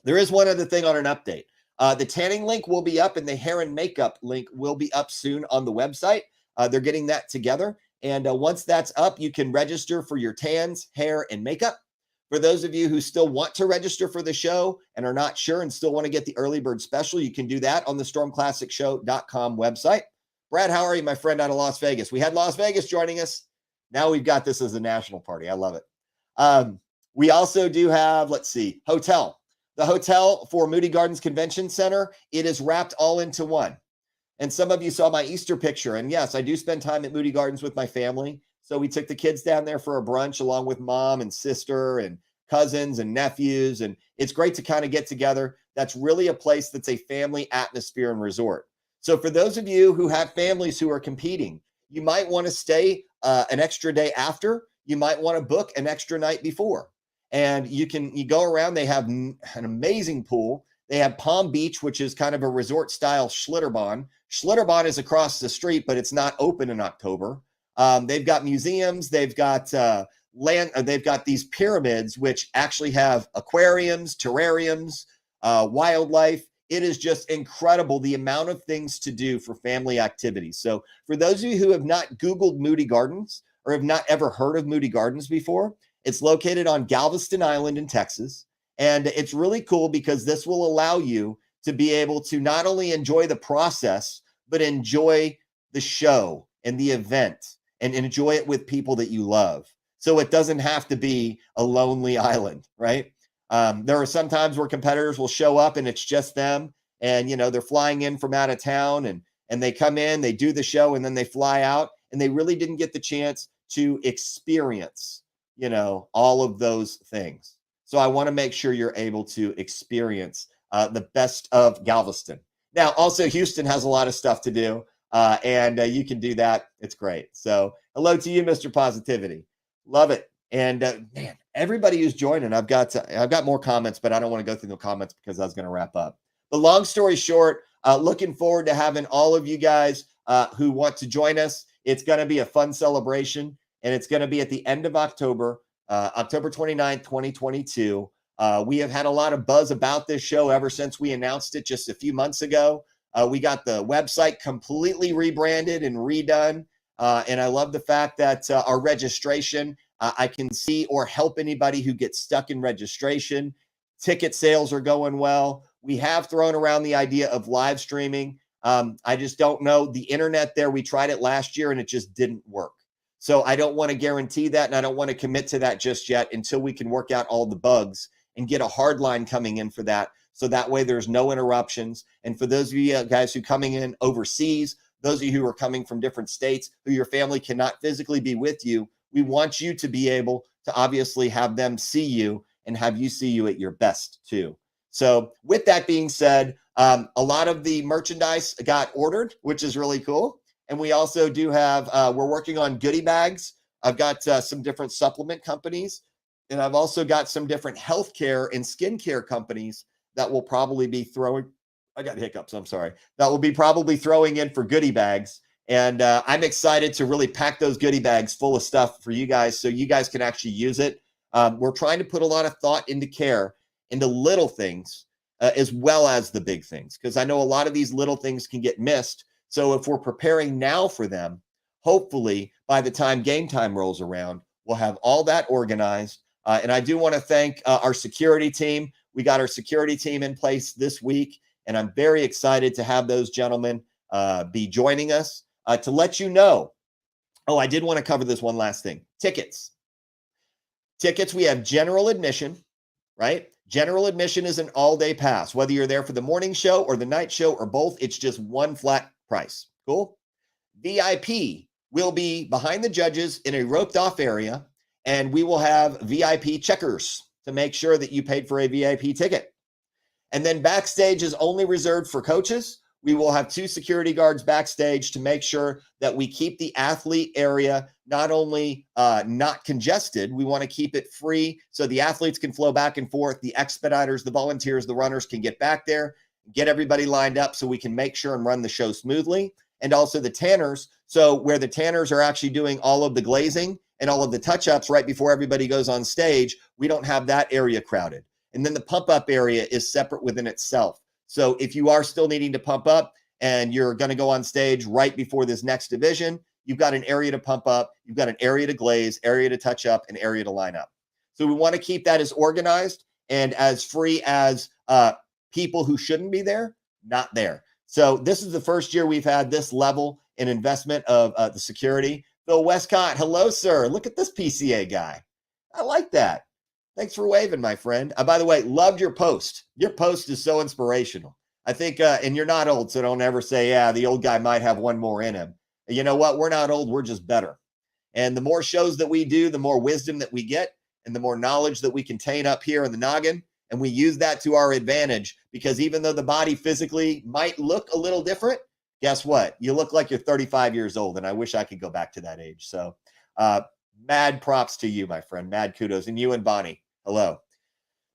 There is one other thing on an update. The tanning link will be up and the hair and makeup link will be up soon on the website. They're getting that together. And once that's up, you can register for your tans, hair, and makeup. For those of you who still want to register for the show and are not sure and still want to get the early bird special, you can do that on the stormclassicshow.com website. Brad, how are you, my friend out of Las Vegas? We had Las Vegas joining us. Now we've got this as a national party. I love it. We also do have, let's see, hotel. The hotel for Moody Gardens Convention Center, it is wrapped all into one. And some of you saw my Easter picture. And yes, I do spend time at Moody Gardens with my family. So we took the kids down there for a brunch along with mom and sister and cousins and nephews. And it's great to kind of get together. That's really a place that's a family atmosphere and resort. So for those of you who have families who are competing, you might want to stay an extra day after. You might want to book an extra night before. And you go around. They have an amazing pool. They have Palm Beach, which is kind of a resort style Schlitterbahn. Schlitterbahn is across the street, but it's not open in October. They've got museums. They've got land. They've got these pyramids, which actually have aquariums, terrariums, wildlife. It is just incredible the amount of things to do for family activities. So for those of you who have not Googled Moody Gardens or have not ever heard of Moody Gardens before, it's located on Galveston Island in Texas. And it's really cool because this will allow you to be able to not only enjoy the process, but enjoy the show and the event and enjoy it with people that you love. So it doesn't have to be a lonely island, right? There are some times where competitors will show up and it's just them and, they're flying in from out of town and they come in, they do the show and then they fly out and they really didn't get the chance to experience, all of those things. So I want to make sure you're able to experience the best of Galveston. Now, also Houston has a lot of stuff to do, and you can do that. It's great. So hello to you, Mr. Positivity. Love it. And man, everybody who's joining, I've got more comments, but I don't want to go through the comments because I was going to wrap up. But long story short, looking forward to having all of you guys who want to join us. It's going to be a fun celebration, and it's going to be at the end of October. October 29th, 2022. We have had a lot of buzz about this show ever since we announced it just a few months ago. We got the website completely rebranded and redone. And I love the fact that our registration, I can see or help anybody who gets stuck in registration. Ticket sales are going well. We have thrown around the idea of live streaming. I just don't know the internet there. We tried it last year and it just didn't work. So I don't want to guarantee that, and I don't want to commit to that just yet until we can work out all the bugs and get a hard line coming in for that. So that way there's no interruptions. And for those of you guys who are coming in overseas, those of you who are coming from different states, who your family cannot physically be with you, we want you to be able to obviously have them see you and have you see you at your best too. So with that being said, a lot of the merchandise got ordered, which is really cool. And we also do have, we're working on goodie bags. I've got some different supplement companies, and I've also got some different healthcare and skincare companies that will probably be throwing, I got hiccups, I'm sorry, that will be probably throwing in for goodie bags. And I'm excited to really pack those goodie bags full of stuff for you guys so you guys can actually use it. We're trying to put a lot of thought into care, into little things, as well as the big things, because I know a lot of these little things can get missed. So if we're preparing now for them, hopefully by the time game time rolls around, we'll have all that organized. And I do want to thank our security team. We got our security team in place this week, and I'm very excited to have those gentlemen be joining us to let you know. Oh, I did want to cover this one last thing. Tickets. We have general admission, right? General admission is an all-day pass. Whether you're there for the morning show or the night show or both, it's just one flat price. Cool? VIP will be behind the judges in a roped-off area, and we will have VIP checkers to make sure that you paid for a VIP ticket. And then backstage is only reserved for coaches. We will have 2 security guards backstage to make sure that we keep the athlete area not only not congested, we want to keep it free so the athletes can flow back and forth. The expediters, the volunteers, the runners can get back there, get everybody lined up so we can make sure and run the show smoothly. And also the tanners, so where the tanners are actually doing all of the glazing and all of the touch-ups right before everybody goes on stage, we don't have that area crowded. And then the pump-up area is separate within itself. So if you are still needing to pump up and you're going to go on stage right before this next division, you've got an area to pump up, you've got an area to glaze, area to touch up, an area to line up. So we want to keep that as organized and as free as people who shouldn't be there, not there. So this is the first year we've had this level in investment of the security. Phil Westcott, hello, sir. Look at this PCA guy. I like that. Thanks for waving, my friend. By the way, loved your post. Your post is so inspirational. I think, and you're not old, so don't ever say, yeah, the old guy might have one more in him. You know what? We're not old. We're just better. And the more shows that we do, the more wisdom that we get and the more knowledge that we contain up here in the noggin. And we use that to our advantage because even though the body physically might look a little different, guess what? You look like you're 35 years old. And I wish I could go back to that age. So mad props to you, my friend. Mad kudos. And you and Bonnie. Hello.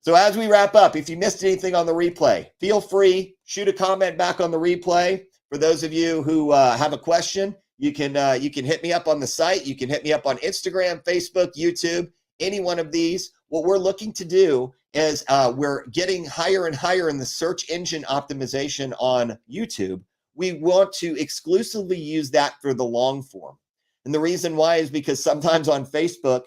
So as we wrap up, if you missed anything on the replay, feel free, shoot a comment back on the replay. For those of you who have a question, you can hit me up on the site. You can hit me up on Instagram, Facebook, YouTube, any one of these. What we're looking to do is we're getting higher and higher in the search engine optimization on YouTube. We want to exclusively use that for the long form. And the reason why is because sometimes on Facebook,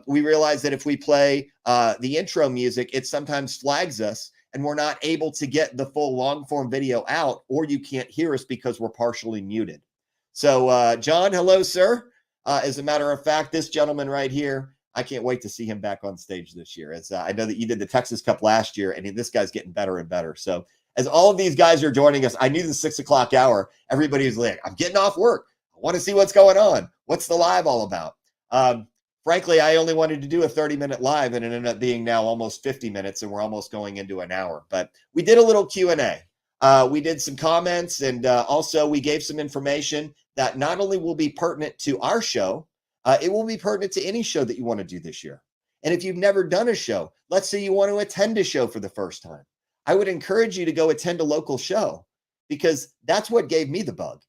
we realize that if we play the intro music, it sometimes flags us and we're not able to get the full long form video out, or you can't hear us because we're partially muted. So John, hello, sir. As a matter of fact, this gentleman right here, I can't wait to see him back on stage this year. As I know that you did the Texas Cup last year, and this guy's getting better and better. So as all of these guys are joining us, I knew the 6 o'clock hour, everybody was like, I'm getting off work. I want to see what's going on. What's the live all about? Frankly, I only wanted to do a 30-minute live, and it ended up being now almost 50 minutes, and we're almost going into an hour. But we did a little Q&A. We did some comments, and also we gave some information that not only will be pertinent to our show, it will be pertinent to any show that you want to do this year. And if you've never done a show, let's say you want to attend a show for the first time, I would encourage you to go attend a local show because that's what gave me the bug.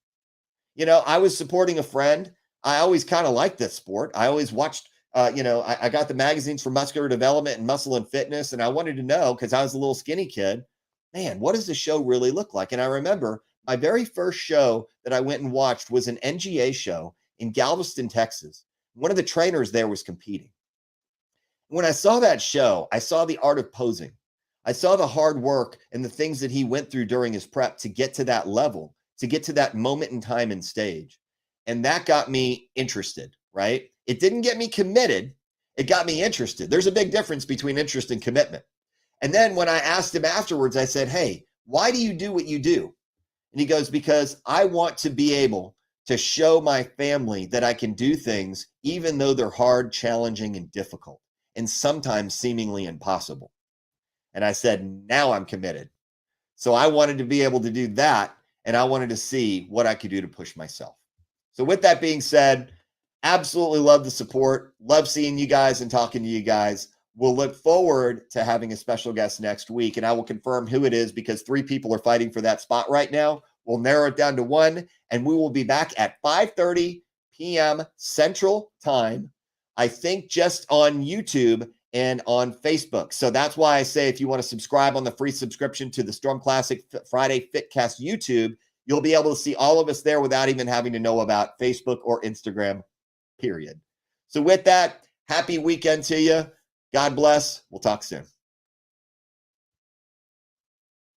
You know, I was supporting a friend. I always kind of liked this sport. I always watched, I got the magazines for muscular development and muscle and fitness. And I wanted to know, because I was a little skinny kid, man, what does the show really look like? And I remember my very first show that I went and watched was an NGA show in Galveston, Texas. One of the trainers there was competing. When I saw that show, I saw the art of posing. I saw the hard work and the things that he went through during his prep to get to that level, to get to that moment in time and stage. And that got me interested, right? It didn't get me committed. It got me interested. There's a big difference between interest and commitment. And then when I asked him afterwards, I said, hey, why do you do what you do? And he goes, because I want to be able to show my family that I can do things even though they're hard, challenging, and difficult, and sometimes seemingly impossible. And I said, now I'm committed. So I wanted to be able to do that, and I wanted to see what I could do to push myself. So with that being said, absolutely love the support. Love seeing you guys and talking to you guys. We'll look forward to having a special guest next week, and I will confirm who it is because 3 people are fighting for that spot right now. We'll narrow it down to 1, and we will be back at 5:30 p.m. Central Time, I think just on YouTube and on Facebook. So that's why I say if you want to subscribe on the free subscription to the Storm Classic Friday Fitcast YouTube, you'll be able to see all of us there without even having to know about Facebook or Instagram, period. So with that, happy weekend to you. God bless. We'll talk soon.